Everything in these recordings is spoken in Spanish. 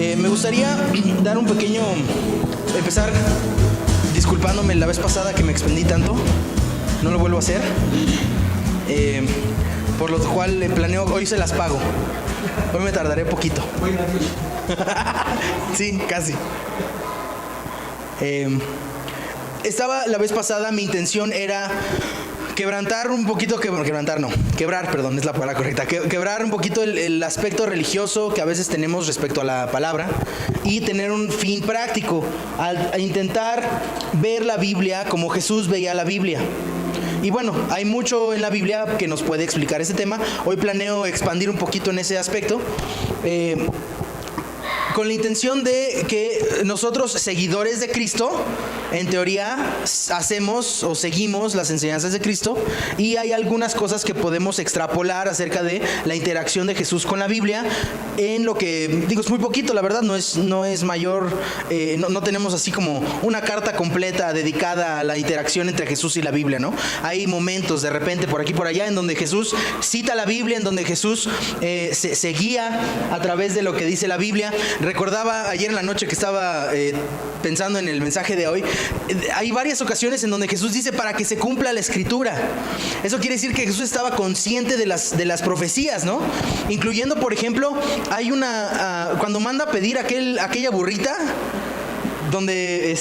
Me gustaría dar un pequeño... Empezar disculpándome la vez pasada que me expendí tanto. No lo vuelvo a hacer. Por lo cual planeo... Hoy se las pago. Hoy me tardaré poquito. Sí, casi. Estaba la vez pasada, mi intención era quebrar un poquito, quebrar, perdón, es la palabra correcta. Quebrar un poquito el aspecto religioso que a veces tenemos respecto a la palabra y tener un fin práctico, a intentar ver la Biblia como Jesús veía la Biblia. Y bueno, hay mucho en la Biblia que nos puede explicar ese tema. Hoy planeo expandir un poquito en ese aspecto. Con la intención de que nosotros, seguidores de Cristo, en teoría hacemos o seguimos las enseñanzas de Cristo, y hay algunas cosas que podemos extrapolar acerca de la interacción de Jesús con la Biblia, en lo que, digo, es muy poquito, la verdad, no es mayor, no tenemos así como una carta completa dedicada a la interacción entre Jesús y la Biblia, ¿no? Hay momentos de repente por aquí por allá en donde Jesús cita la Biblia, en donde Jesús se guía a través de lo que dice la Biblia. Recordaba ayer en la noche que estaba pensando en el mensaje de hoy, hay varias ocasiones en donde Jesús dice para que se cumpla la Escritura. Eso quiere decir que Jesús estaba consciente de las profecías, ¿no? Incluyendo, por ejemplo, hay cuando manda a pedir aquella burrita, donde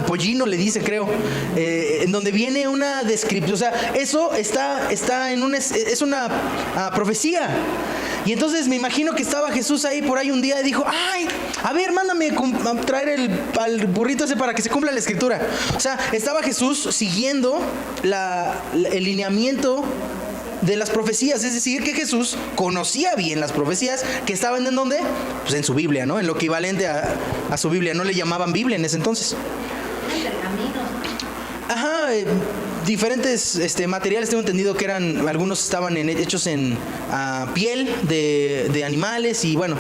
pollino le dice, creo, en donde viene una descripción, o sea, eso está es una profecía. Y entonces me imagino que estaba Jesús ahí por ahí un día y dijo, ay, a ver, mándame a traer al burrito ese para que se cumpla la Escritura. O sea, estaba Jesús siguiendo el lineamiento de las profecías, es decir, que Jesús conocía bien las profecías que estaban en ¿dónde? Pues en su Biblia, ¿no? En lo equivalente a su Biblia. No le llamaban Biblia en ese entonces. Diferentes materiales, tengo entendido que algunos estaban hechos en piel de animales, y bueno,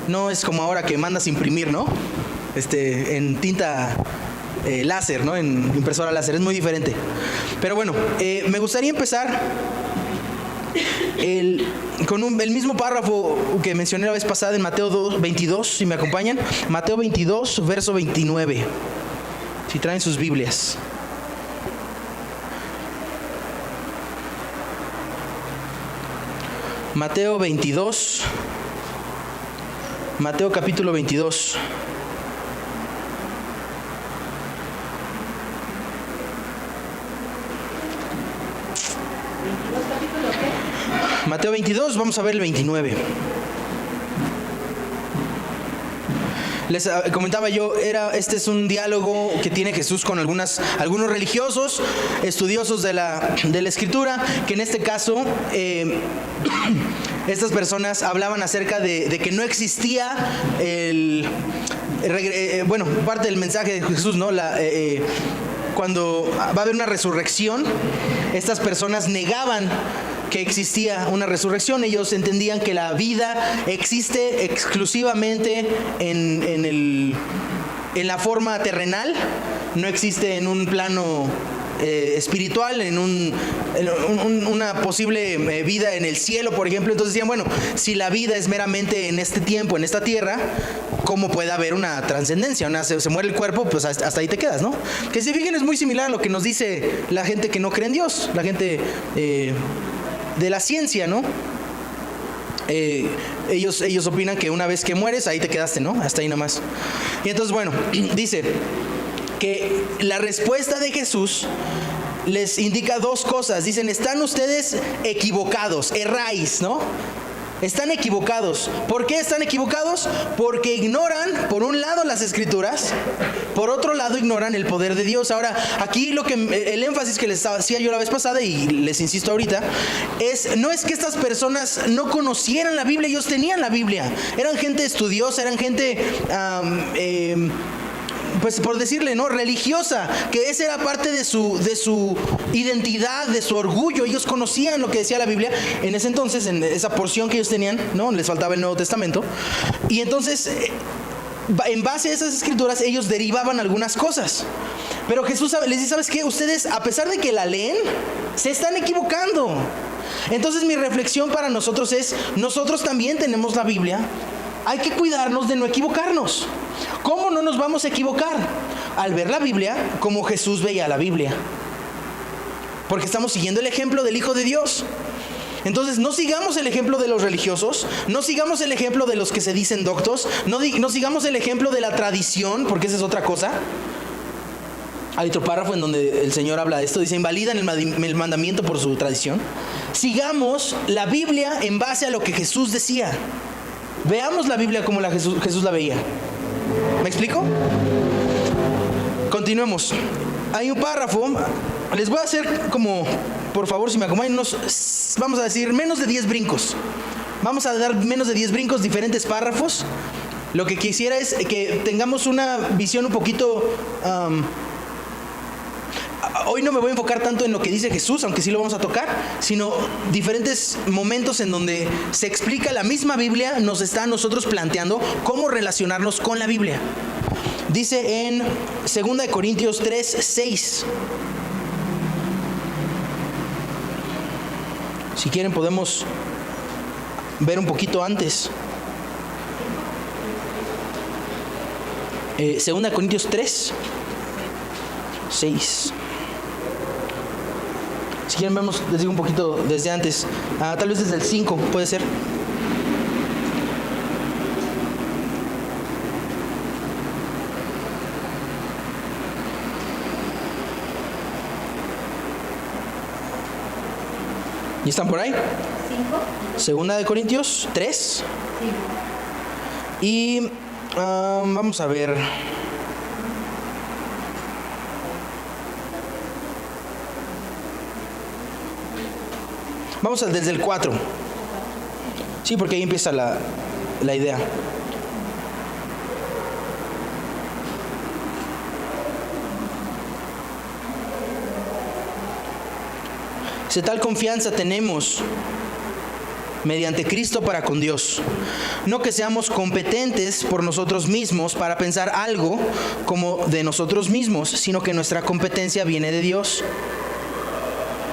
no es como ahora que mandas imprimir, ¿no? En tinta láser, ¿no? En impresora láser, es muy diferente. Pero bueno, me gustaría empezar con el mismo párrafo que mencioné la vez pasada en Mateo 22, si me acompañan. Mateo 22, verso 29. Si traen sus Biblias. Mateo 22, Mateo capítulo 22. Mateo 22, vamos a ver el 29. Les comentaba yo, este es un diálogo que tiene Jesús con algunos religiosos, estudiosos de la Escritura, que en este caso estas personas hablaban acerca de que no existía parte del mensaje de Jesús, ¿no? Cuando va a haber una resurrección, estas personas negaban que existía una resurrección. Ellos entendían que la vida existe exclusivamente en la forma terrenal, no existe en un plano espiritual, en una posible vida en el cielo, por ejemplo. Entonces decían, bueno, si la vida es meramente en este tiempo, en esta tierra, ¿cómo puede haber una trascendencia? Se muere el cuerpo, pues hasta ahí te quedas, ¿no? Que si fijen, es muy similar a lo que nos dice la gente que no cree en Dios, la gente de la ciencia, ¿no? Ellos opinan que una vez que mueres, ahí te quedaste, ¿no? Hasta ahí nomás. Y entonces, bueno, dice que la respuesta de Jesús les indica dos cosas. Dicen, están ustedes equivocados, erráis, ¿no? Están equivocados. ¿Por qué están equivocados? Porque ignoran, por un lado, las Escrituras, por otro lado, ignoran el poder de Dios. Ahora, aquí el énfasis que les hacía yo la vez pasada, y les insisto ahorita, no es que estas personas no conocieran la Biblia, ellos tenían la Biblia. Eran gente estudiosa, eran gente pues por decirle, ¿no?, religiosa, que esa era parte de su identidad, de su orgullo. Ellos conocían lo que decía la Biblia en ese entonces, en esa porción que ellos tenían, ¿no? Les faltaba el Nuevo Testamento. Y entonces, en base a esas escrituras, ellos derivaban algunas cosas. Pero Jesús les dice, ¿sabes qué? Ustedes, a pesar de que la leen, se están equivocando. Entonces mi reflexión para nosotros es, nosotros también tenemos la Biblia, hay que cuidarnos de no equivocarnos. ¿Cómo no nos vamos a equivocar? Al ver la Biblia como Jesús veía la Biblia. Porque estamos siguiendo el ejemplo del Hijo de Dios. Entonces no sigamos el ejemplo de los religiosos, no sigamos el ejemplo de los que se dicen doctos, no sigamos el ejemplo de la tradición, porque esa es otra cosa. Hay otro párrafo en donde el Señor habla de esto, dice, invalidan el mandamiento por su tradición. Sigamos la Biblia en base a lo que Jesús decía. Veamos la Biblia como Jesús la veía. ¿Me explico? Continuemos. Hay un párrafo, les voy a hacer como, por favor, si me acompañan, vamos a decir, menos de 10 brincos. Vamos a dar menos de 10 brincos, diferentes párrafos. Lo que quisiera es que tengamos una visión un poquito... hoy no me voy a enfocar tanto en lo que dice Jesús, aunque sí lo vamos a tocar, sino diferentes momentos en donde se explica la misma Biblia, nos está a nosotros planteando cómo relacionarnos con la Biblia. Dice en 2 Corintios 3, 6. Si quieren podemos ver un poquito antes. 2 Corintios 3, 6. Si quieren vemos, les digo un poquito desde antes, tal vez desde el 5, puede ser. ¿Y están por ahí? 5. 2 Corintios 3. 5. Y vamos a ver. Vamos desde el 4. Sí, porque ahí empieza la idea. Si tal confianza tenemos mediante Cristo para con Dios, no que seamos competentes por nosotros mismos para pensar algo como de nosotros mismos, sino que nuestra competencia viene de Dios.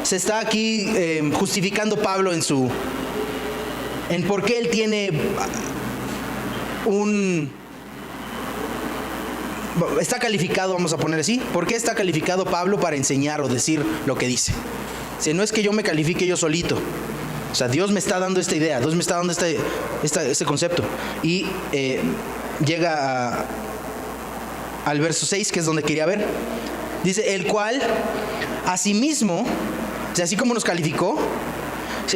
Se está aquí justificando Pablo en por qué él tiene está calificado, vamos a poner así, ¿por qué está calificado Pablo para enseñar o decir lo que dice? Si no es que yo me califique yo solito, o sea, Dios me está dando esta idea, Dios me está dando este concepto. Y llega al verso 6, que es donde quería ver. Dice, el cual asimismo, o sea, así como nos calificó,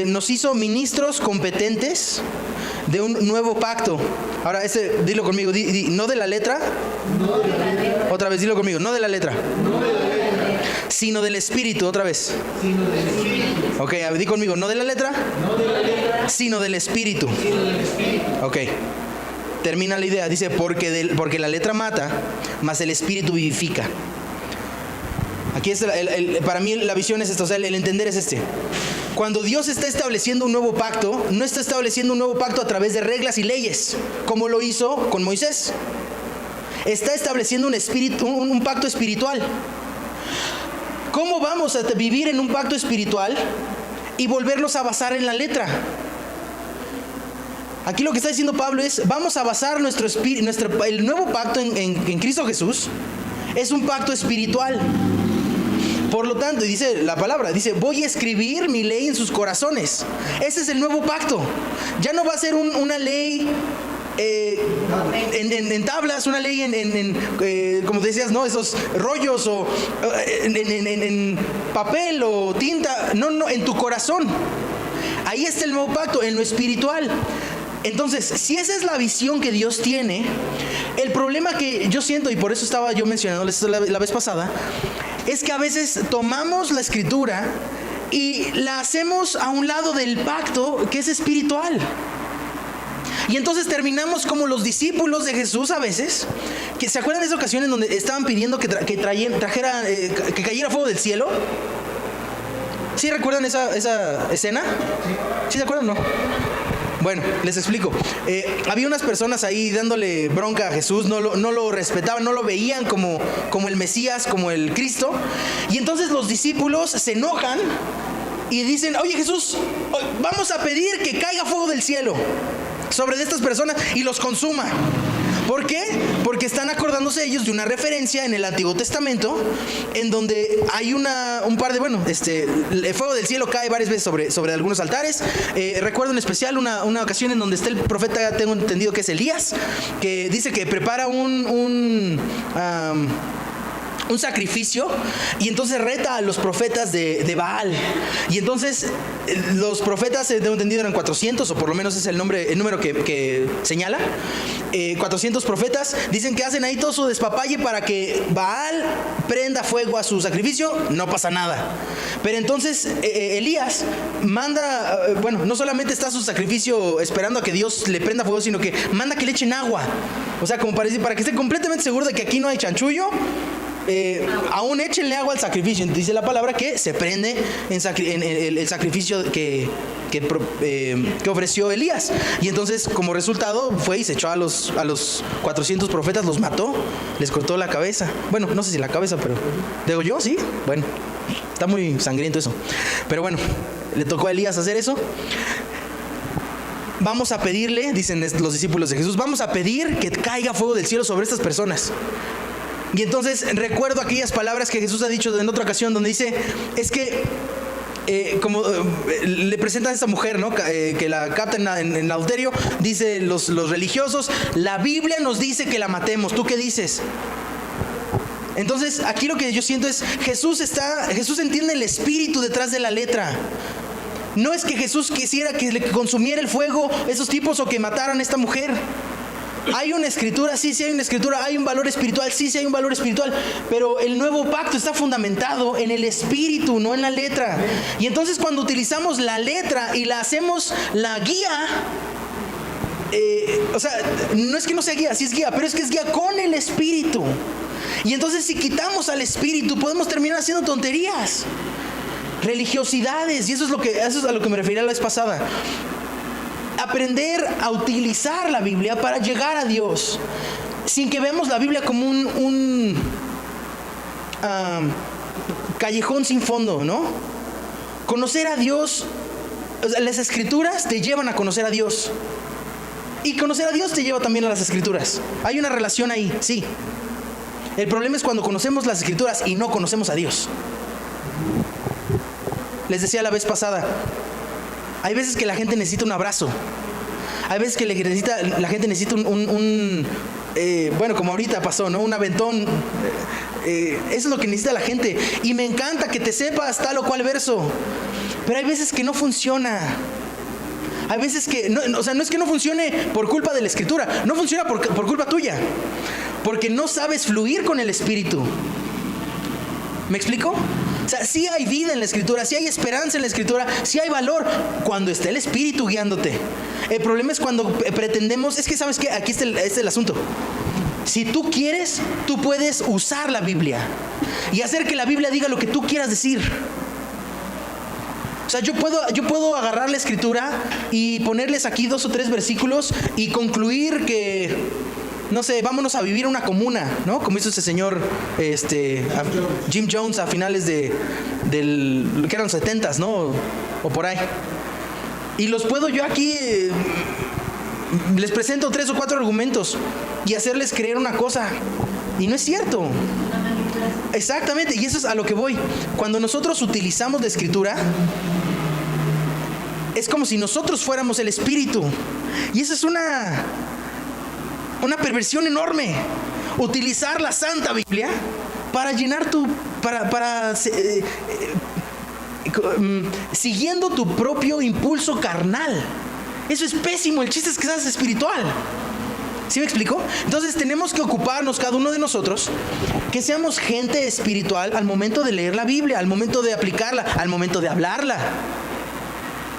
nos hizo ministros competentes de un nuevo pacto. Ahora, dilo conmigo, no de la letra. No de la letra. Otra vez, dilo conmigo, no de la letra. No de la letra. Sino del Espíritu, otra vez. Sino del Espíritu. Ok, di conmigo, no de la letra. No de la letra. Sino del Espíritu. Sino del Espíritu. Ok. Termina la idea, dice, porque la letra mata, mas el Espíritu vivifica. Aquí es para mí la visión es esta, o sea, el entender es este. Cuando Dios está estableciendo un nuevo pacto, no está estableciendo un nuevo pacto a través de reglas y leyes, como lo hizo con Moisés. Está estableciendo un pacto espiritual. ¿Cómo vamos a vivir en un pacto espiritual y volverlos a basar en la letra? Aquí lo que está diciendo Pablo es, vamos a basar el nuevo pacto en Cristo Jesús. Es un pacto espiritual. Por lo tanto, dice la palabra, dice, voy a escribir mi ley en sus corazones. Ese es el nuevo pacto. Ya no va a ser una ley en tablas, una ley como decías, ¿no? Esos rollos o en papel o tinta. No, en tu corazón. Ahí está el nuevo pacto, en lo espiritual. Entonces, si esa es la visión que Dios tiene, el problema que yo siento, y por eso estaba yo mencionando la vez pasada, es que a veces tomamos la escritura y la hacemos a un lado del pacto que es espiritual. Y entonces terminamos como los discípulos de Jesús a veces, que se acuerdan de esas ocasiones donde estaban pidiendo que cayera fuego del cielo. ¿Sí recuerdan esa escena? ¿Sí se acuerdan o no? Bueno, les explico. Había unas personas ahí dándole bronca a Jesús, no lo respetaban, no lo veían como el Mesías, como el Cristo. Y entonces los discípulos se enojan y dicen, oye Jesús, vamos a pedir que caiga fuego del cielo sobre estas personas y los consuma. ¿Por qué? Porque están acordándose ellos de una referencia en el Antiguo Testamento en donde hay un par de, el fuego del cielo cae varias veces sobre algunos altares. Recuerdo en especial una ocasión en donde está el profeta, tengo entendido que es Elías, que dice que prepara un sacrificio y entonces reta a los profetas de Baal. Y entonces los profetas, tengo entendido, eran 400, o por lo menos es el número que señala. 400 profetas dicen que hacen ahí todo su despapalle para que Baal prenda fuego a su sacrificio. No pasa nada. Pero entonces Elías manda, no solamente está su sacrificio esperando a que Dios le prenda fuego, sino que manda que le echen agua. O sea, como para que esté completamente seguro de que aquí no hay chanchullo. Aún échenle agua al sacrificio. Dice la palabra que se prende en el sacrificio que ofreció Elías. Y entonces, como resultado, fue y se echó a los 400 profetas, los mató, les cortó la cabeza. Bueno, no sé si la cabeza, pero digo yo, sí. Bueno, está muy sangriento eso. Pero bueno, le tocó a Elías hacer eso. Vamos a pedirle, dicen los discípulos de Jesús, vamos a pedir que caiga fuego del cielo sobre estas personas. Y entonces recuerdo aquellas palabras que Jesús ha dicho en otra ocasión donde dice, es que le presentan a esta mujer, ¿no? Que la captan en adulterio. Dice los religiosos, la Biblia nos dice que la matemos. ¿Tú qué dices? Entonces aquí lo que yo siento es, Jesús entiende el espíritu detrás de la letra. No es que Jesús quisiera que le consumiera el fuego esos tipos o que mataran a esta mujer. Hay una escritura, sí hay una escritura. Hay un valor espiritual, sí hay un valor espiritual. Pero el nuevo pacto está fundamentado en el espíritu, no en la letra. Y entonces cuando utilizamos la letra y la hacemos la guía, no es que no sea guía, sí es guía, pero es que es guía con el espíritu. Y entonces si quitamos al espíritu podemos terminar haciendo tonterías, religiosidades. Y eso es a lo que me refería la vez pasada. Aprender a utilizar la Biblia para llegar a Dios, sin que veamos la Biblia como un callejón sin fondo, ¿no? Conocer a Dios, las escrituras te llevan a conocer a Dios, y conocer a Dios te lleva también a las escrituras. Hay una relación ahí, sí. El problema es cuando conocemos las escrituras y no conocemos a Dios. Les decía la vez pasada, hay veces que la gente necesita un abrazo. Hay veces que la gente necesita como ahorita pasó, ¿no? Un aventón. Eso es lo que necesita la gente. Y me encanta que te sepas tal o cual verso. Pero hay veces que no funciona. Hay veces que, no es que no funcione por culpa de la escritura. No funciona por culpa tuya. Porque no sabes fluir con el espíritu. ¿Me explico? O sea, sí hay vida en la escritura, sí hay esperanza en la escritura, sí hay valor cuando está el espíritu guiándote. El problema es cuando pretendemos, es que ¿sabes qué? Aquí está el asunto. Si tú quieres, tú puedes usar la Biblia y hacer que la Biblia diga lo que tú quieras decir. O sea, yo puedo agarrar la escritura y ponerles aquí 2 o 3 versículos y concluir que, no sé, vámonos a vivir una comuna, ¿no? Como hizo ese señor Jim Jones a finales que eran los 70s, ¿no? O por ahí. Y los puedo yo aquí, les presento 3 o 4 argumentos y hacerles creer una cosa. Y no es cierto. Exactamente, y eso es a lo que voy. Cuando nosotros utilizamos la escritura, es como si nosotros fuéramos el espíritu. Y eso es una perversión enorme. Utilizar la Santa Biblia para llenar siguiendo tu propio impulso carnal. Eso es pésimo. El chiste es que seas espiritual. ¿Sí me explico? Entonces tenemos que ocuparnos cada uno de nosotros, que seamos gente espiritual al momento de leer la Biblia, al momento de aplicarla, al momento de hablarla.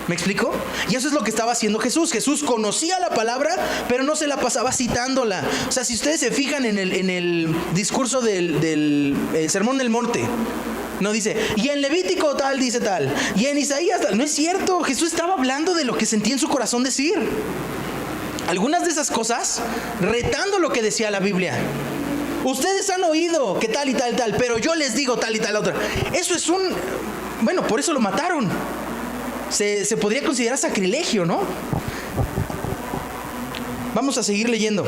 ¿Me explico? Y eso es lo que estaba haciendo Jesús. Jesús conocía la palabra, pero no se la pasaba citándola. O sea, si ustedes se fijan en el discurso del Sermón del Monte, no dice, y en Levítico tal dice tal, y en Isaías tal. No es cierto. Jesús estaba hablando de lo que sentía en su corazón decir. Algunas de esas cosas retando lo que decía la Biblia. Ustedes han oído que tal y tal y tal, pero yo les digo tal y tal otra. Eso es por eso lo mataron. se podría considerar sacrilegio, ¿no? Vamos a seguir leyendo.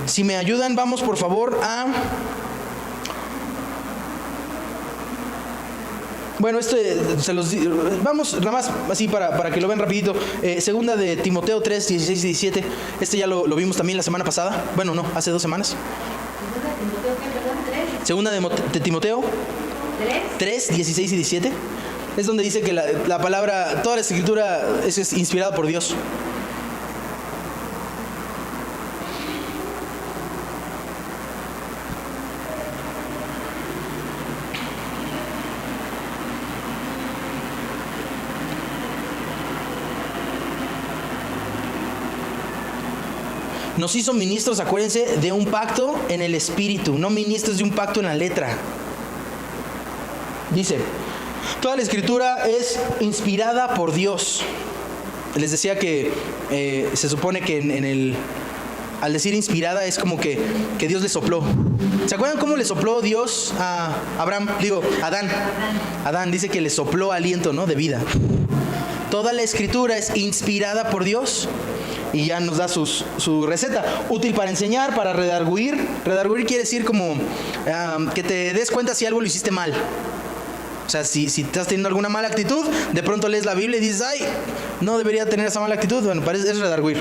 Si me ayudan, vamos por favor a... Bueno, vamos nada más así para que lo vean rapidito. Segunda de Timoteo 3, 16 y 17. Ya lo vimos también la semana pasada. Bueno, no, hace 2 semanas. Segunda de Timoteo 3, 16 y 17. Es donde dice que la palabra, toda la escritura es inspirada por Dios. Nos hizo ministros, acuérdense, de un pacto en el espíritu, no ministros de un pacto en la letra. Dice, toda la escritura es inspirada por Dios. Les decía que se supone que al decir inspirada es como que Dios le sopló. ¿Se acuerdan cómo le sopló Dios a Adán? Adán dice que le sopló aliento, ¿no? De vida. Toda la escritura es inspirada por Dios. Y ya nos da su receta. Útil para enseñar, para redarguir. Redarguir quiere decir como que te des cuenta si algo lo hiciste mal. O sea, si estás teniendo alguna mala actitud, de pronto lees la Biblia y dices, ay, no debería tener esa mala actitud. Bueno, es redarguir.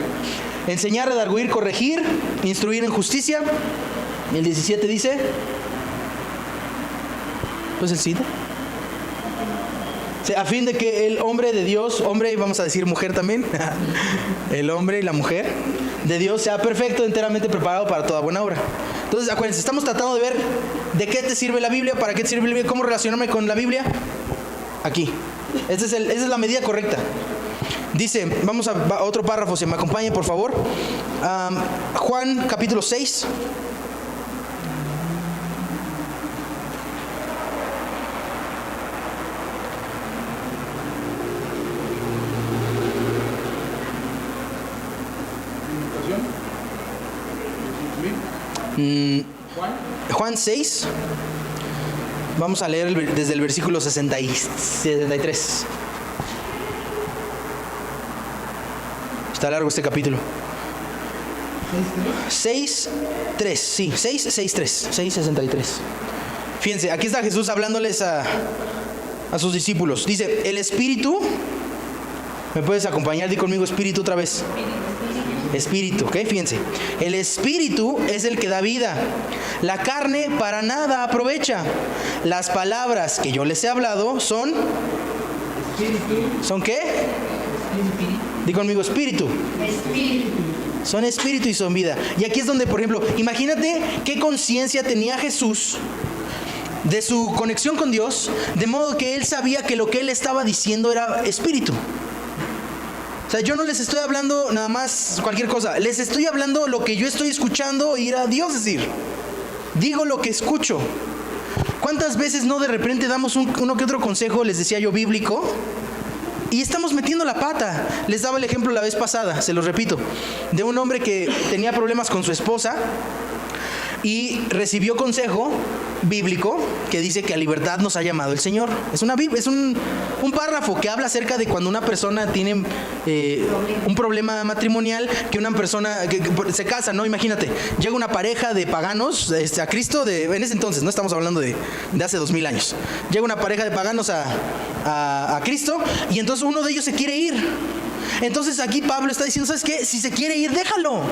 Enseñar, redarguir, corregir, instruir en justicia. El 17 dice, pues el siguiente. A fin de que el hombre de Dios, hombre y vamos a decir mujer también, el hombre y la mujer de Dios sea perfecto, enteramente preparado para toda buena obra. Entonces, acuérdense, estamos tratando de ver de qué te sirve la Biblia, para qué te sirve la Biblia, cómo relacionarme con la Biblia. Aquí. Esa es la medida correcta. Dice, vamos a otro párrafo, si me acompaña por favor. Juan capítulo 6. Juan 6. Vamos a leer desde el versículo 63. Está largo este capítulo. 6:3. Sí, 6:63. 6:63. Fíjense, aquí está Jesús hablándoles a sus discípulos. Dice, el Espíritu. ¿Me puedes acompañar? Di conmigo Espíritu otra vez. Espíritu, ¿ok? Fíjense. El Espíritu es el que da vida. La carne para nada aprovecha. Las palabras que yo les he hablado son... ¿Son qué? Di conmigo Espíritu. Son Espíritu y son vida. Y aquí es donde, por ejemplo, imagínate qué conciencia tenía Jesús de su conexión con Dios, de modo que Él sabía que lo que Él estaba diciendo era Espíritu. O sea, yo no les estoy hablando nada más cualquier cosa. Les estoy hablando lo que yo estoy escuchando oír a Dios decir. Digo lo que escucho. ¿Cuántas veces no de repente damos uno que otro consejo, les decía yo, bíblico? Y estamos metiendo la pata. Les daba el ejemplo la vez pasada, se los repito, de un hombre que tenía problemas con su esposa y recibió consejo bíblico que dice que a libertad nos ha llamado el Señor. Es un párrafo que habla acerca de cuando una persona tiene un problema matrimonial, que una persona que se casa, ¿no? Imagínate, llega una pareja de paganos a Cristo, en ese entonces, no estamos hablando de hace 2000 años. Llega una pareja de paganos a Cristo y entonces uno de ellos se quiere ir. Entonces aquí Pablo está diciendo, ¿sabes qué? Si se quiere ir, déjalo.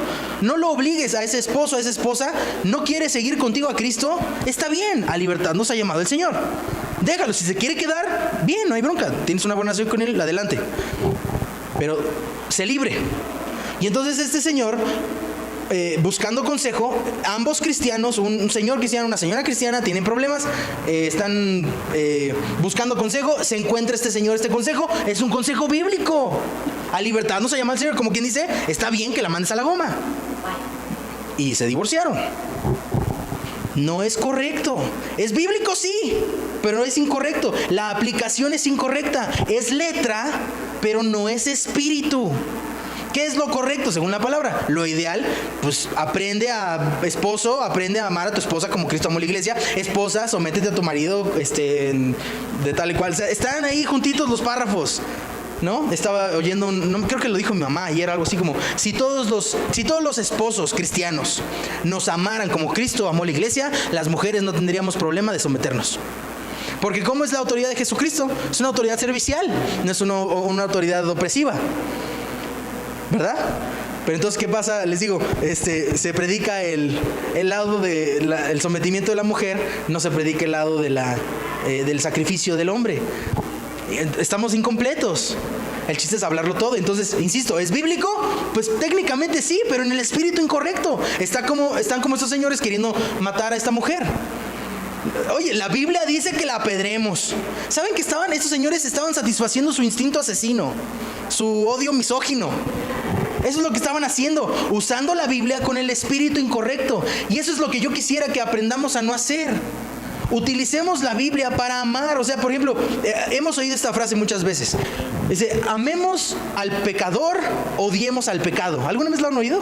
No lo obligues a ese esposo, a esa esposa. No quiere seguir contigo a Cristo. Está bien, a libertad nos ha llamado el Señor. Déjalo, si se quiere quedar, bien, no hay bronca. Tienes una buena relación con él, adelante. Pero sé libre. Y entonces este señor, buscando consejo, ambos cristianos, un señor cristiano, una señora cristiana, tienen problemas, están buscando consejo, se encuentra este señor este consejo, es un consejo bíblico. A libertad nos ha llamado el Señor, como quien dice, está bien que la mandes a la goma. Y se divorciaron. No es correcto. Es bíblico, sí, pero es incorrecto. La aplicación es incorrecta. Es letra, pero no es espíritu. ¿Qué es lo correcto según la palabra? Lo ideal, pues aprende a amar a tu esposa como Cristo amó la iglesia. Esposa, sométete a tu marido de tal y cual. O sea, están ahí juntitos los párrafos. ¿no? Estaba oyendo, no, creo que lo dijo mi mamá ayer, algo así como, si todos los esposos cristianos nos amaran como Cristo amó la iglesia, las mujeres no tendríamos problema de someternos. Porque ¿cómo es la autoridad de Jesucristo? Es una autoridad servicial, no es una autoridad opresiva, ¿verdad? Pero entonces, ¿qué pasa? Les digo, se predica el lado del sometimiento de la mujer, no se predica el lado del sacrificio del hombre. Estamos incompletos. El chiste es hablarlo todo. Entonces, insisto, ¿es bíblico? Pues técnicamente sí, pero en el espíritu incorrecto. Están como estos señores queriendo matar a esta mujer. Oye, la Biblia dice que la apedremos. ¿Saben que estos señores estaban satisfaciendo su instinto asesino, su odio misógino? Eso es lo que estaban haciendo, usando la Biblia con el espíritu incorrecto. Y eso es lo que yo quisiera que aprendamos a no hacer. Utilicemos la Biblia para amar. O sea, por ejemplo, hemos oído esta frase muchas veces. Dice, amemos al pecador, odiemos al pecado. ¿Alguna vez lo han oído?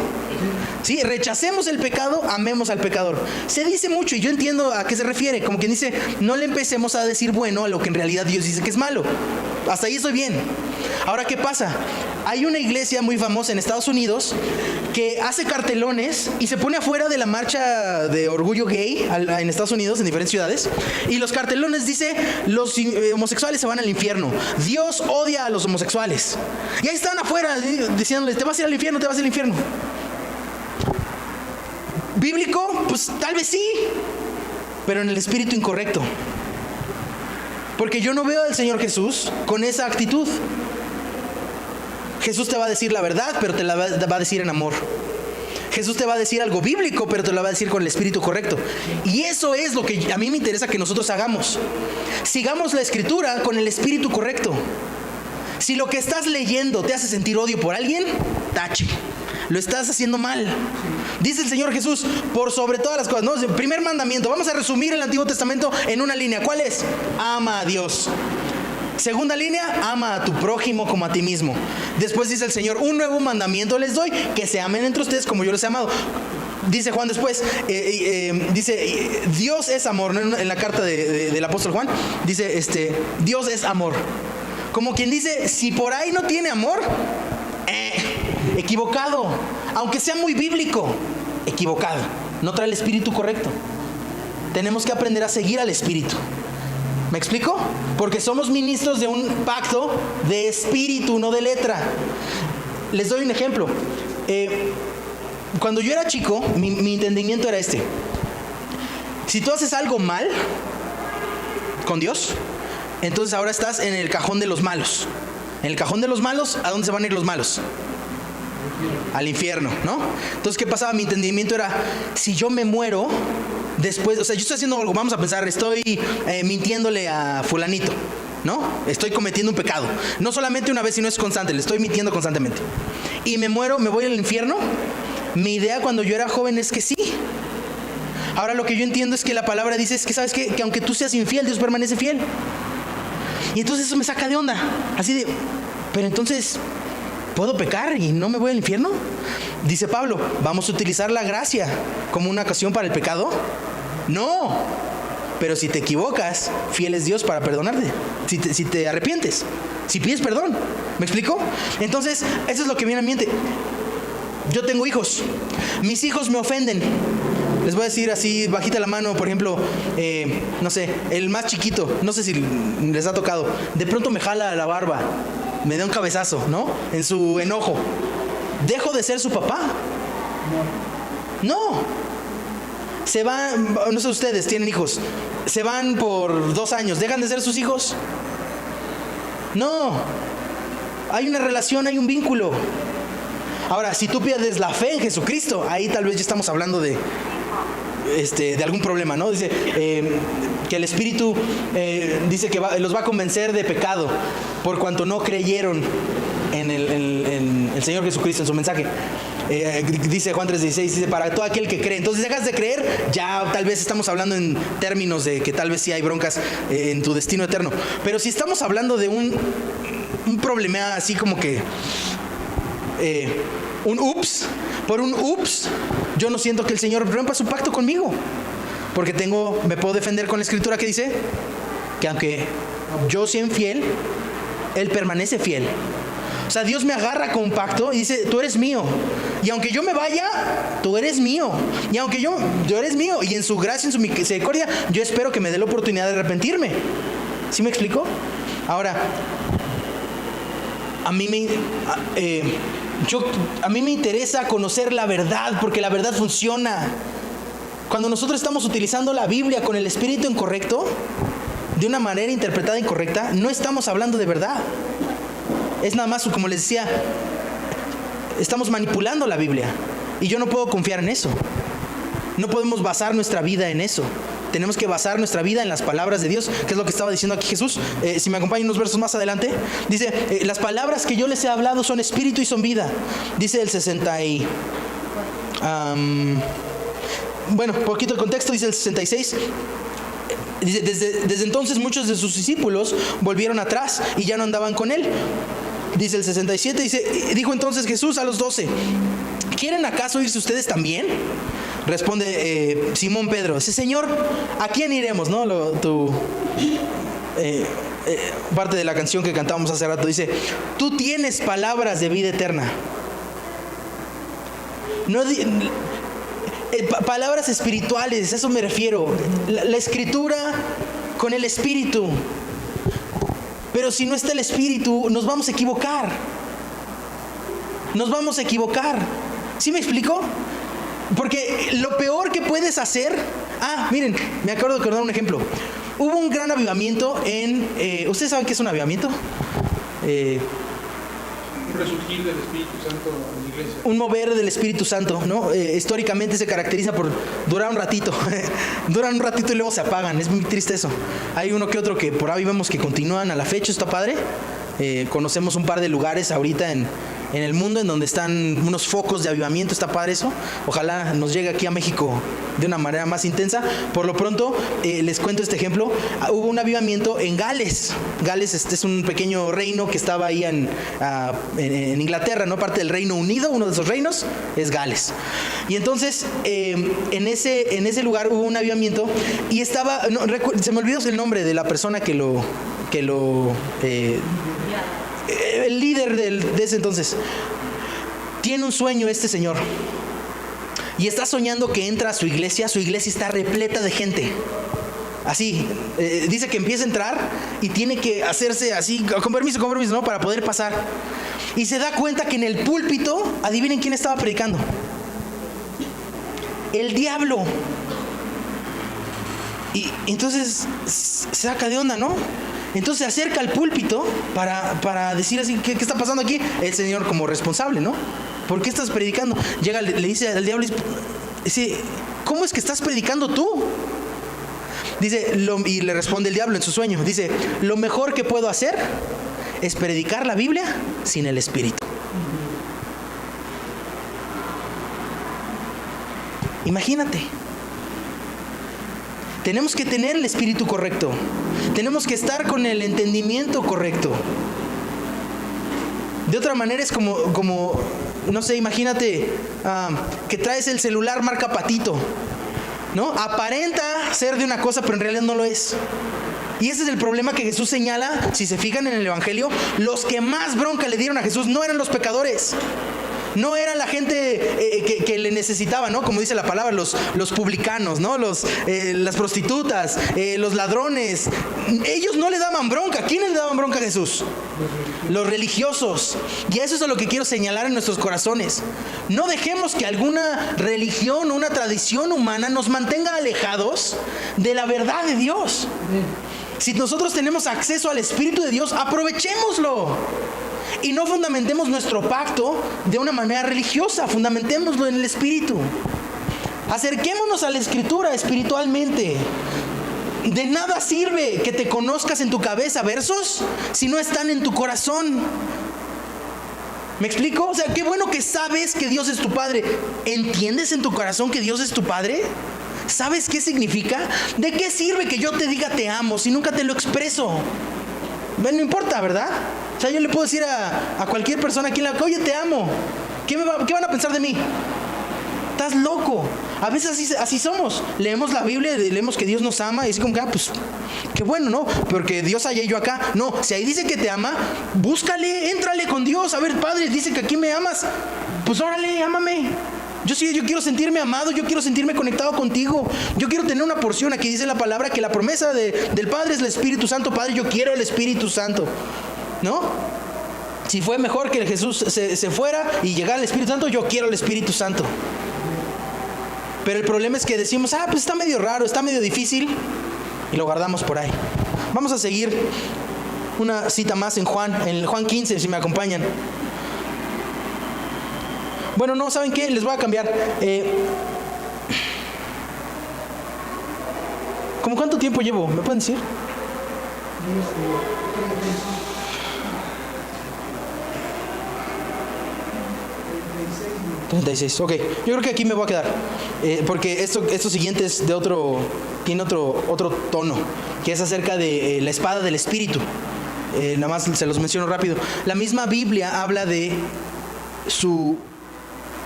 Sí, rechacemos el pecado, amemos al pecador. Se dice mucho y yo entiendo a qué se refiere. Como quien dice, no le empecemos a decir bueno a lo que en realidad Dios dice que es malo. Hasta ahí estoy bien. Ahora, ¿qué pasa? Hay una iglesia muy famosa en Estados Unidos que hace cartelones y se pone afuera de la marcha de orgullo gay en Estados Unidos, en diferentes ciudades. Y los cartelones dice, los homosexuales se van al infierno. Dios odia a los homosexuales. Y ahí están afuera diciéndoles, te vas a ir al infierno, te vas al infierno. ¿Bíblico? Pues tal vez sí, pero en el espíritu incorrecto. Porque yo no veo al Señor Jesús con esa actitud. Jesús te va a decir la verdad, pero te la va a decir en amor. Jesús te va a decir algo bíblico, pero te lo va a decir con el espíritu correcto. Y eso es lo que a mí me interesa que nosotros hagamos. Sigamos la escritura con el espíritu correcto. Si lo que estás leyendo te hace sentir odio por alguien, tache. Lo estás haciendo mal. Dice el Señor Jesús, por sobre todas las cosas, ¿no? El primer mandamiento, vamos a resumir el Antiguo Testamento en una línea. ¿Cuál es? Ama a Dios. Segunda línea, ama a tu prójimo como a ti mismo. Después dice el Señor, un nuevo mandamiento les doy, que se amen entre ustedes como yo los he amado. Dice Juan después, dice, Dios es amor, ¿no? En la carta del apóstol Juan, dice, Dios es amor. Como quien dice, si por ahí no tiene amor, equivocado. Aunque sea muy bíblico, equivocado. No trae el espíritu correcto. Tenemos que aprender a seguir al espíritu. ¿Me explico? Porque somos ministros de un pacto de espíritu, no de letra. Les doy un ejemplo. Cuando yo era chico, mi entendimiento era este. Si tú haces algo mal con Dios, entonces ahora estás en el cajón de los malos. En el cajón de los malos, ¿a dónde se van a ir los malos? Al infierno, ¿no? Entonces, ¿qué pasaba? Mi entendimiento era, si yo me muero después, o sea, yo estoy haciendo algo, vamos a pensar, estoy mintiéndole a fulanito, ¿no? Estoy cometiendo un pecado. No solamente una vez, sino es constante, le estoy mintiendo constantemente. Y me muero, me voy al infierno. Mi idea cuando yo era joven es que sí. Ahora lo que yo entiendo es que la palabra dice, es que ¿sabes qué? Que aunque tú seas infiel, Dios permanece fiel. Y entonces eso me saca de onda. Así de, pero entonces, ¿puedo pecar y no me voy al infierno? Dice Pablo, ¿vamos a utilizar la gracia como una ocasión para el pecado? No. Pero si te equivocas, fiel es Dios para perdonarte. Si te arrepientes, si pides perdón. ¿Me explico? Entonces, eso es lo que viene a mi mente. Yo tengo hijos. Mis hijos me ofenden. Les voy a decir así, bajita la mano, por ejemplo, no sé, el más chiquito, no sé si les ha tocado, de pronto me jala la barba, me da un cabezazo, ¿no? En su enojo. ¿Dejo de ser su papá? No. Se van, no sé, ustedes tienen hijos, se van por 2 años, ¿dejan de ser sus hijos? No. Hay una relación, hay un vínculo. Ahora, si tú pierdes la fe en Jesucristo, ahí tal vez ya estamos hablando de algún problema, ¿no? Dice que el Espíritu dice que los va a convencer de pecado por cuanto no creyeron en el Señor Jesucristo, en su mensaje. Dice Juan 3:16, dice, para todo aquel que cree. Entonces dejas de creer, ya tal vez estamos hablando en términos de que tal vez sí hay broncas en tu destino eterno. Pero si estamos hablando de un problema así como que un ups, por un ups, yo no siento que el Señor rompa su pacto conmigo, porque me puedo defender con la escritura que dice que aunque yo sea infiel, Él permanece fiel. O sea, Dios me agarra con un pacto y dice, tú eres mío. Y aunque yo me vaya, tú eres mío. Y aunque tú eres mío. Y en su gracia, en su misericordia, yo espero que me dé la oportunidad de arrepentirme. ¿Sí me explico? Ahora, a mí me interesa conocer la verdad, porque la verdad funciona. Cuando nosotros estamos utilizando la Biblia con el espíritu incorrecto, de una manera interpretada incorrecta, no estamos hablando de verdad. Es nada más, como les decía, estamos manipulando la Biblia. Y yo no puedo confiar en eso. No podemos basar nuestra vida en eso. Tenemos que basar nuestra vida en las palabras de Dios, que es lo que estaba diciendo aquí Jesús. Si me acompañan unos versos más adelante, dice, las palabras que yo les he hablado son espíritu y son vida. Dice el 60 y... bueno, poquito de contexto, dice el 66. Dice, desde entonces muchos de sus discípulos volvieron atrás y ya no andaban con él. Dice el 67, dijo entonces Jesús a los 12, ¿quieren acaso irse ustedes también? Responde Simón Pedro, dice, Señor, ¿a quién iremos? ¿No? Parte de la canción que cantábamos hace rato dice, tú tienes palabras de vida eterna. Palabras espirituales, a eso me refiero. La escritura con el espíritu. Pero si no está el espíritu, nos vamos a equivocar. Nos vamos a equivocar. ¿Sí me explico? Porque lo peor que puedes hacer... miren, me acuerdo de recordar un ejemplo. Hubo un gran avivamiento en... ¿ustedes saben qué es un avivamiento? Un resurgir del Espíritu Santo en la iglesia. Un mover del Espíritu Santo, ¿no? Históricamente se caracteriza por durar un ratito. Duran un ratito y luego se apagan. Es muy triste eso. Hay uno que otro que por ahí vemos que continúan a la fecha. Está padre. Conocemos un par de lugares ahorita en el mundo en donde están unos focos de avivamiento. Está padre eso. Ojalá nos llegue aquí a México de una manera más intensa. Por lo pronto, les cuento este ejemplo. Hubo un avivamiento en Gales. Gales es un pequeño reino que estaba ahí en Inglaterra, ¿no? Parte del Reino Unido. Uno de esos reinos es Gales. Y entonces, en ese lugar hubo un avivamiento y estaba... se me olvidó el nombre de la persona que lo el líder de ese entonces. Tiene un sueño este señor y está soñando que entra a su iglesia está repleta de gente. Así, dice que empieza a entrar y tiene que hacerse así, con permiso, ¿no? Para poder pasar. Y se da cuenta que en el púlpito, adivinen quién estaba predicando. El diablo. Y entonces se saca de onda, ¿no? Entonces se acerca al púlpito para decir así, ¿qué está pasando aquí? El Señor como responsable, ¿no? ¿Por qué estás predicando? Llega, le dice al diablo, dice, ¿cómo es que estás predicando tú? Dice, y le responde el diablo en su sueño, dice, lo mejor que puedo hacer es predicar la Biblia sin el Espíritu. Imagínate. Tenemos que tener el espíritu correcto. Tenemos que estar con el entendimiento correcto. De otra manera es como no sé, imagínate que traes el celular marca Patito, ¿no? Aparenta ser de una cosa, pero en realidad no lo es. Y ese es el problema que Jesús señala. Si se fijan en el Evangelio, los que más bronca le dieron a Jesús no eran los pecadores. No era la gente que le necesitaba, ¿no? Como dice la palabra, los publicanos, ¿no? Las prostitutas, los ladrones. Ellos no le daban bronca. ¿Quiénes le daban bronca a Jesús? Los religiosos. Y eso es a lo que quiero señalar en nuestros corazones. No dejemos que alguna religión o una tradición humana nos mantenga alejados de la verdad de Dios. Si nosotros tenemos acceso al Espíritu de Dios, aprovechémoslo. Y no fundamentemos nuestro pacto de una manera religiosa, fundamentémoslo en el Espíritu. Acerquémonos a la Escritura espiritualmente. De nada sirve que te conozcas en tu cabeza versos si no están en tu corazón. ¿Me explico? O sea, qué bueno que sabes que Dios es tu Padre. ¿Entiendes en tu corazón que Dios es tu Padre? ¿Sabes qué significa? ¿De qué sirve que yo te diga te amo si nunca te lo expreso? No importa, ¿verdad? O sea, yo le puedo decir a cualquier persona aquí en la calle, oye, te amo. ¿Qué van a pensar de mí? estás loco. A veces así somos. Leemos la Biblia, leemos que Dios nos ama y es como que, pues, qué bueno, ¿no? Porque Dios allá y yo acá. No, si ahí dice que te ama, búscale, éntrale con Dios. A ver, Padre, dice que aquí me amas. Pues órale, ámame. Yo quiero sentirme amado, yo quiero sentirme conectado contigo. Yo quiero tener una porción. Aquí dice la palabra que la promesa del Padre es el Espíritu Santo. Padre, yo quiero el Espíritu Santo, ¿no? Si fue mejor que Jesús se fuera y llegara el Espíritu Santo, yo quiero el Espíritu Santo. Pero el problema es que decimos, pues está medio raro, está medio difícil, y lo guardamos por ahí. Vamos a seguir una cita más en Juan 15, si me acompañan. Bueno, no, ¿saben qué? Les voy a cambiar. ¿Cómo cuánto tiempo llevo? ¿Me pueden decir? 36, ok. Yo creo que aquí me voy a quedar. Porque esto siguiente es tiene otro tono, que es acerca de la espada del Espíritu. Nada más se los menciono rápido. La misma Biblia habla de su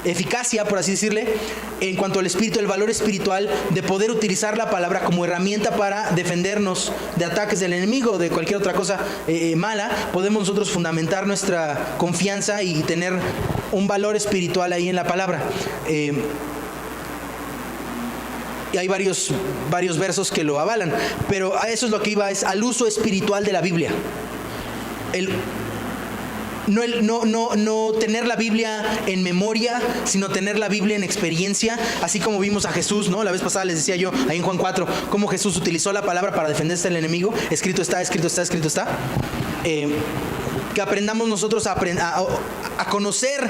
eficacia, por así decirle, en cuanto al espíritu, el valor espiritual de poder utilizar la palabra como herramienta para defendernos de ataques del enemigo, de cualquier otra cosa mala. Podemos nosotros fundamentar nuestra confianza y tener un valor espiritual ahí en la palabra. Y hay varios versos que lo avalan, pero a eso es lo que iba, es al uso espiritual de la Biblia. No tener la Biblia en memoria, sino tener la Biblia en experiencia, así como vimos a Jesús, ¿no? La vez pasada les decía yo, ahí en Juan 4, cómo Jesús utilizó la palabra para defenderse del enemigo. Escrito está, escrito está, escrito está. Que aprendamos nosotros a conocer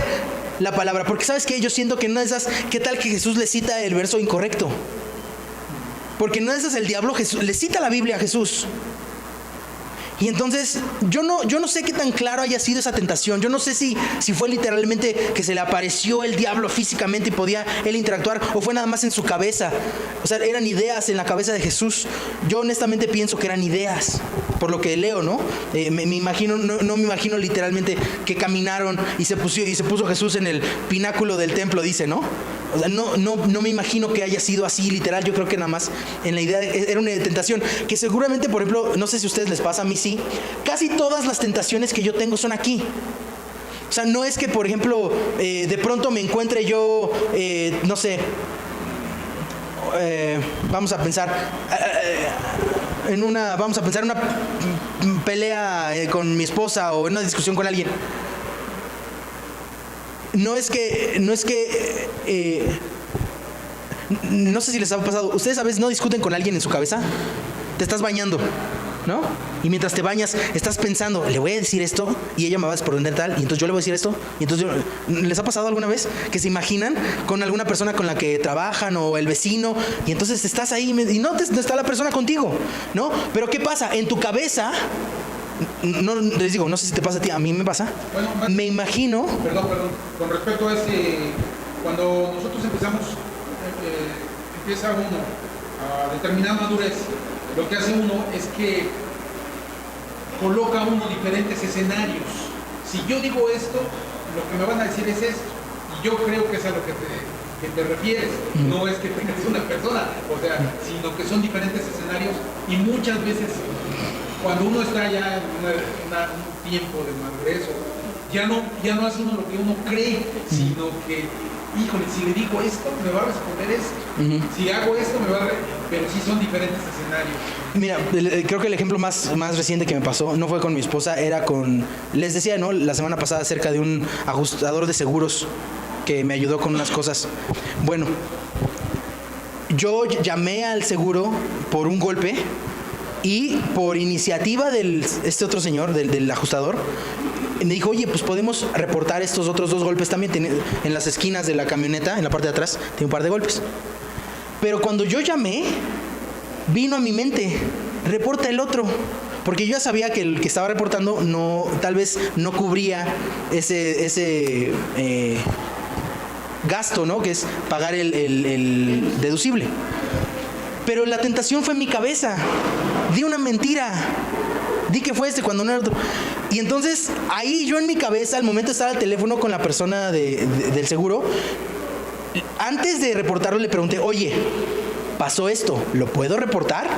la palabra, porque ¿sabes qué? Yo siento que no es esas, ¿qué tal que Jesús le cita el verso incorrecto? Porque no es el diablo, Jesús le cita la Biblia a Jesús. Y entonces yo no sé qué tan claro haya sido esa tentación. Yo no sé si fue literalmente que se le apareció el diablo físicamente y podía él interactuar, o fue nada más en su cabeza. O sea, eran ideas en la cabeza de Jesús. Yo honestamente pienso que eran ideas, por lo que leo, ¿no? Me imagino, no me imagino literalmente que caminaron y se puso Jesús en el pináculo del templo, dice, ¿no? O sea, no me imagino que haya sido así literal. Yo creo que nada más en la idea era una tentación que seguramente, por ejemplo, no sé si a ustedes les pasa, a mí sí, casi todas las tentaciones que yo tengo son aquí. O sea, no es que, por ejemplo, de pronto me encuentre yo, no sé, vamos a pensar en una pelea con mi esposa o en una discusión con alguien. No sé si les ha pasado. Ustedes a veces no discuten con alguien en su cabeza. Te estás bañando, ¿no? Y mientras te bañas estás pensando, le voy a decir esto y ella me va a responder tal, y entonces yo le voy a decir esto, y entonces ¿les ha pasado alguna vez que se imaginan con alguna persona con la que trabajan o el vecino, y entonces estás ahí y no está la persona contigo, ¿no? Pero ¿qué pasa? En tu cabeza, no les digo, no sé si te pasa a ti, a mí me pasa. Bueno, me imagino. Perdón. Con respecto a cuando nosotros empieza uno a determinar madurez, lo que hace uno es que coloca uno diferentes escenarios. Si yo digo esto, lo que me van a decir es esto, y yo creo que es a lo que te refieres. No es que tengas una persona, o sea, sino que son diferentes escenarios, y muchas veces cuando uno está ya en un tiempo de madurez, ya no hace uno lo que uno cree, sino que, híjole, si le digo esto, me va a responder esto. Si hago esto, me va a... Pero sí son diferentes escenarios. Mira, creo que el ejemplo más reciente que me pasó no fue con mi esposa, era con... Les decía, ¿no? La semana pasada acerca de un ajustador de seguros que me ayudó con unas cosas. Bueno, yo llamé al seguro por un golpe y por iniciativa de este otro señor, del ajustador, me dijo, oye, pues podemos reportar estos otros 2 golpes también. En las esquinas de la camioneta, en la parte de atrás, tiene un par de golpes. Pero cuando yo llamé, vino a mi mente, reporta el otro. Porque yo ya sabía que el que estaba reportando tal vez no cubría ese gasto, ¿no? Que es pagar el deducible. Pero la tentación fue en mi cabeza. Di una mentira. Di que fue cuando no era otro. Y entonces ahí yo en mi cabeza, al momento de estar al teléfono con la persona del seguro, antes de reportarlo le pregunté, oye, pasó esto, ¿lo puedo reportar?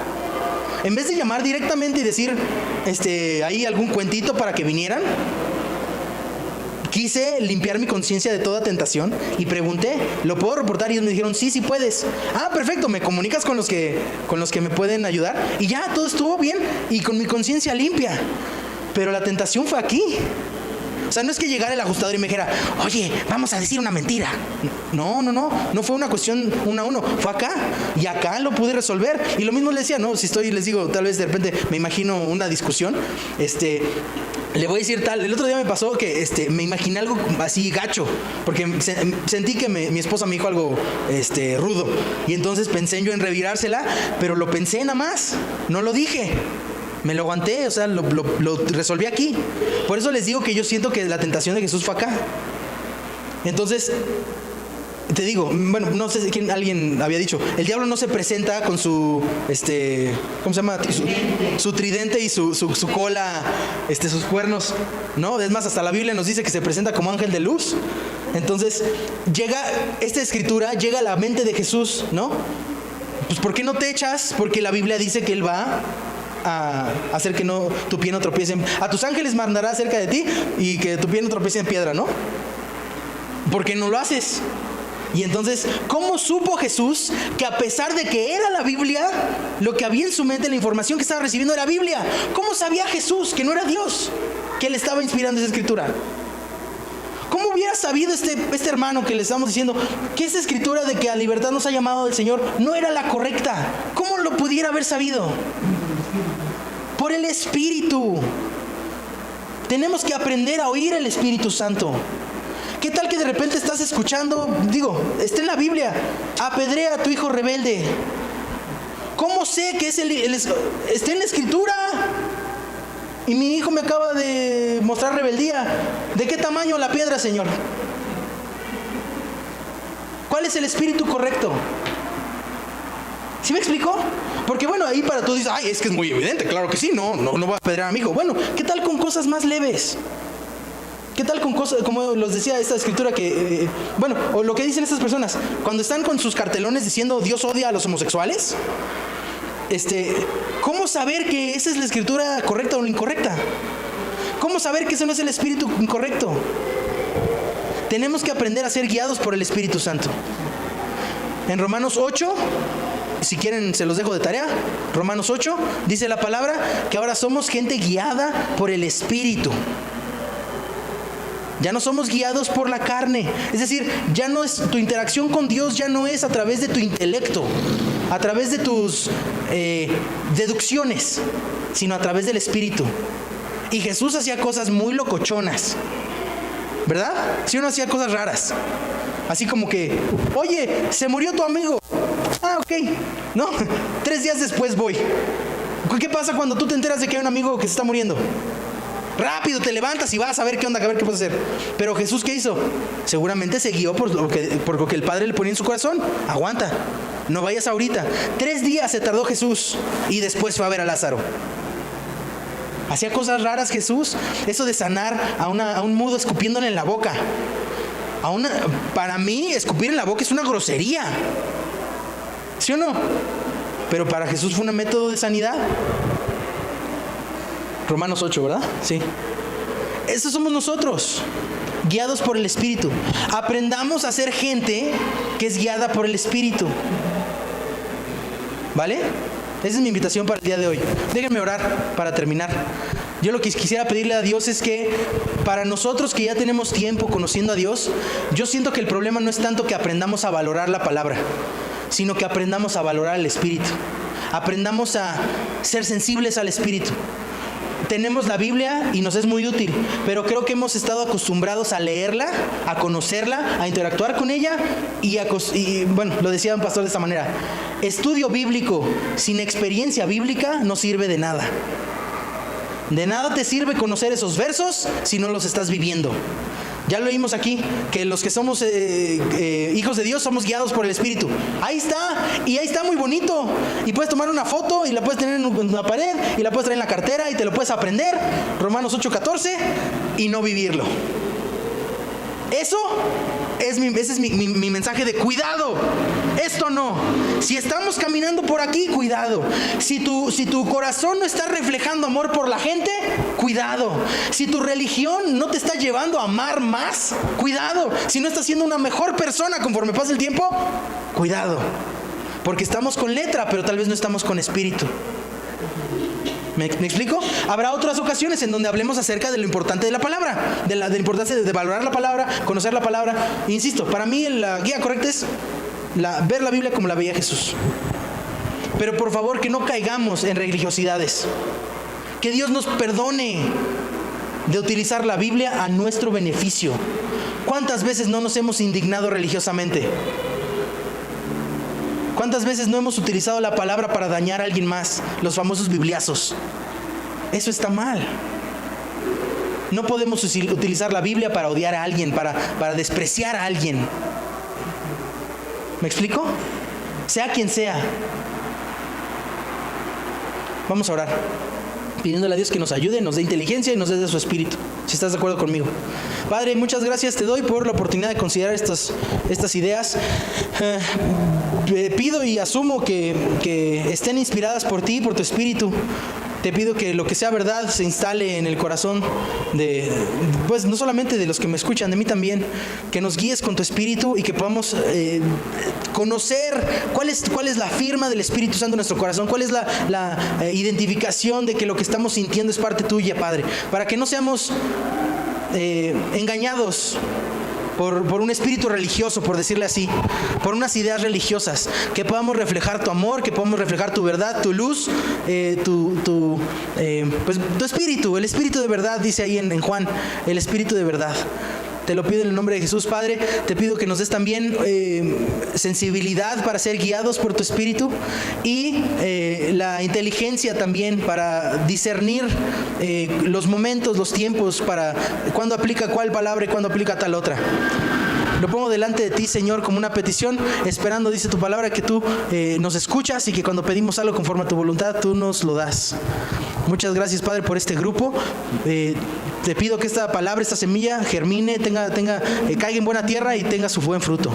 En vez de llamar directamente y decir, ¿hay algún cuentito para que vinieran? Quise limpiar mi conciencia de toda tentación y pregunté, ¿lo puedo reportar? Y ellos me dijeron, sí, sí puedes. Ah, perfecto, me comunicas con los que me pueden ayudar. Y ya, todo estuvo bien y con mi conciencia limpia. Pero la tentación fue aquí. O sea, no es que llegara el ajustador y me dijera, oye, vamos a decir una mentira. No fue una cuestión 1 a 1, fue acá. Y acá lo pude resolver. Y lo mismo le decía, no, si les digo, tal vez de repente me imagino una discusión, le voy a decir tal. El otro día me pasó que me imaginé algo así gacho, porque sentí que mi esposa me dijo algo rudo. Y entonces pensé yo en revirársela, pero lo pensé nada más, no lo dije. Me lo aguanté, o sea, lo resolví aquí. Por eso les digo que yo siento que la tentación de Jesús fue acá. Entonces, te digo, bueno, no sé quién, alguien había dicho, el diablo no se presenta con su, ¿cómo se llama? Su tridente y su cola, sus cuernos, ¿no? Es más, hasta la Biblia nos dice que se presenta como ángel de luz. Entonces, llega esta escritura, llega a la mente de Jesús, ¿no? Pues, ¿por qué no te echas? Porque la Biblia dice que Él va a hacer que tu pie no tropiece. A tus ángeles mandará cerca de ti y que tu pie no tropiece en piedra, ¿no? ¿Por qué no lo haces? Y entonces, ¿cómo supo Jesús que a pesar de que era la Biblia, lo que había en su mente, la información que estaba recibiendo era Biblia? ¿Cómo sabía Jesús que no era Dios que le estaba inspirando esa escritura? ¿Cómo hubiera sabido este hermano que le estamos diciendo que esa escritura de que a libertad nos ha llamado el Señor no era la correcta? ¿Cómo lo pudiera haber sabido? Por el Espíritu. Tenemos que aprender a oír el Espíritu Santo. ¿Qué tal que de repente estás escuchando, está en la Biblia, apedrea a tu hijo rebelde? ¿Cómo sé que está en la Escritura? Y mi hijo me acaba de mostrar rebeldía. ¿De qué tamaño la piedra, Señor? ¿Cuál es el espíritu correcto? ¿Sí me explicó? Porque bueno, ahí para tú dices, es que es muy evidente, claro que sí, no voy a apedrear a mi hijo. Bueno, ¿qué tal con cosas más leves? ¿Qué tal con cosas, como los decía esta escritura que, o lo que dicen estas personas, cuando están con sus cartelones diciendo Dios odia a los homosexuales? ¿Cómo saber que esa es la escritura correcta o incorrecta? ¿Cómo saber que ese no es el espíritu incorrecto? Tenemos que aprender a ser guiados por el Espíritu Santo. En Romanos 8, si quieren se los dejo de tarea, Romanos 8, dice la palabra que ahora somos gente guiada por el Espíritu. Ya no somos guiados por la carne. Es decir, ya no es tu interacción con Dios, ya no es a través de tu intelecto, a través de tus deducciones, sino a través del Espíritu. Y Jesús hacía cosas muy locochonas, ¿verdad? Si uno hacía cosas raras, así como que, oye, se murió tu amigo. Ok, ¿no? 3 días después voy. ¿Qué pasa cuando tú te enteras de que hay un amigo que se está muriendo? Rápido te levantas y vas a ver qué onda, a ver qué puedes hacer. Pero Jesús, ¿qué hizo? Seguramente se guió por lo que el Padre le ponía en su corazón. Aguanta, no vayas ahorita. 3 días se tardó Jesús y después fue a ver a Lázaro. Hacía cosas raras Jesús. Eso de sanar a un mudo escupiéndole en la boca. Para mí, escupir en la boca es una grosería. ¿Sí o no? Pero para Jesús fue un método de sanidad. Romanos 8, ¿verdad? Sí. Esos somos nosotros, guiados por el Espíritu. Aprendamos a ser gente que es guiada por el Espíritu. ¿Vale? Esa es mi invitación para el día de hoy. Déjenme orar para terminar. Yo lo que quisiera pedirle a Dios es que para nosotros que ya tenemos tiempo conociendo a Dios, yo siento que el problema no es tanto que aprendamos a valorar la palabra, sino que aprendamos a valorar el Espíritu. Aprendamos a ser sensibles al Espíritu. Tenemos la Biblia y nos es muy útil, pero creo que hemos estado acostumbrados a leerla, a conocerla, a interactuar con ella y lo decía un pastor de esta manera: estudio bíblico sin experiencia bíblica no sirve de nada. De nada te sirve conocer esos versos si no los estás viviendo. Ya lo vimos aquí, que los que somos hijos de Dios somos guiados por el Espíritu. Ahí está, y ahí está muy bonito. Y puedes tomar una foto y la puedes tener en una pared y la puedes traer en la cartera y te lo puedes aprender, Romanos 8:14, y no vivirlo. ese es mi mensaje de cuidado. Esto no. Si estamos caminando por aquí, cuidado. Si tu corazón no está reflejando amor por la gente, cuidado. Si tu religión no te está llevando a amar más, cuidado. Si no estás siendo una mejor persona conforme pasa el tiempo, cuidado. Porque estamos con letra, pero tal vez no estamos con espíritu. ¿Me explico? Habrá otras ocasiones en donde hablemos acerca de lo importante de la palabra, de la importancia de valorar la palabra, conocer la palabra. Insisto, para mí la guía correcta es ver la Biblia como la veía Jesús. Pero por favor, que no caigamos en religiosidades. Que Dios nos perdone de utilizar la Biblia a nuestro beneficio. ¿Cuántas veces no nos hemos indignado religiosamente? ¿Cuántas veces no hemos utilizado la palabra para dañar a alguien más? Los famosos bibliazos. Eso está mal. No podemos utilizar la Biblia para odiar a alguien, para despreciar a alguien. ¿Me explico? Sea quien sea. Vamos a orar, pidiéndole a Dios que nos ayude, nos dé inteligencia y nos dé de su espíritu, si estás de acuerdo conmigo. Padre, muchas gracias te doy por la oportunidad de considerar estas ideas. Pido y asumo que estén inspiradas por ti, por tu espíritu. Te pido que lo que sea verdad se instale en el corazón pues no solamente de los que me escuchan, de mí también. Que nos guíes con tu espíritu y que podamos conocer cuál es la firma del Espíritu Santo en nuestro corazón, cuál es la identificación de que lo que estamos sintiendo es parte tuya, Padre. Para que no seamos engañados por un espíritu religioso, por decirle así, por unas ideas religiosas, que podamos reflejar tu amor, que podamos reflejar tu verdad, tu luz, tu espíritu, el espíritu de verdad, dice ahí en Juan, el espíritu de verdad. Te lo pido en el nombre de Jesús, Padre. Te pido que nos des también sensibilidad para ser guiados por tu Espíritu y la inteligencia también para discernir los momentos, los tiempos, para cuándo aplica cuál palabra y cuándo aplica tal otra. Lo pongo delante de ti, Señor, como una petición, esperando, dice tu palabra, que tú nos escuchas y que cuando pedimos algo conforme a tu voluntad, tú nos lo das. Muchas gracias, Padre, por este grupo. Te pido que esta palabra, esta semilla, germine, caiga en buena tierra y tenga su buen fruto.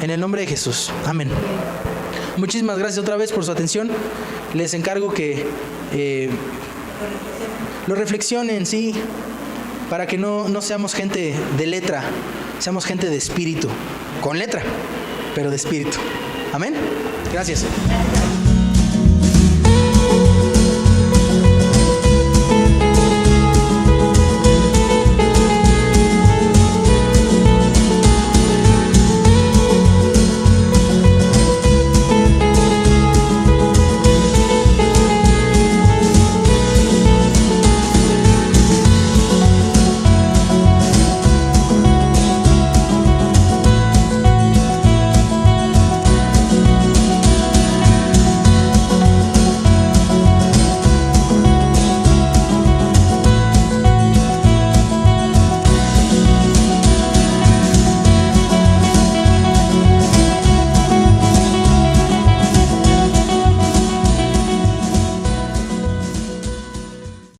En el nombre de Jesús. Amén. Muchísimas gracias otra vez por su atención. Les encargo que lo reflexionen, sí, para que no seamos gente de letra, seamos gente de espíritu, con letra, pero de espíritu. Amén. Gracias.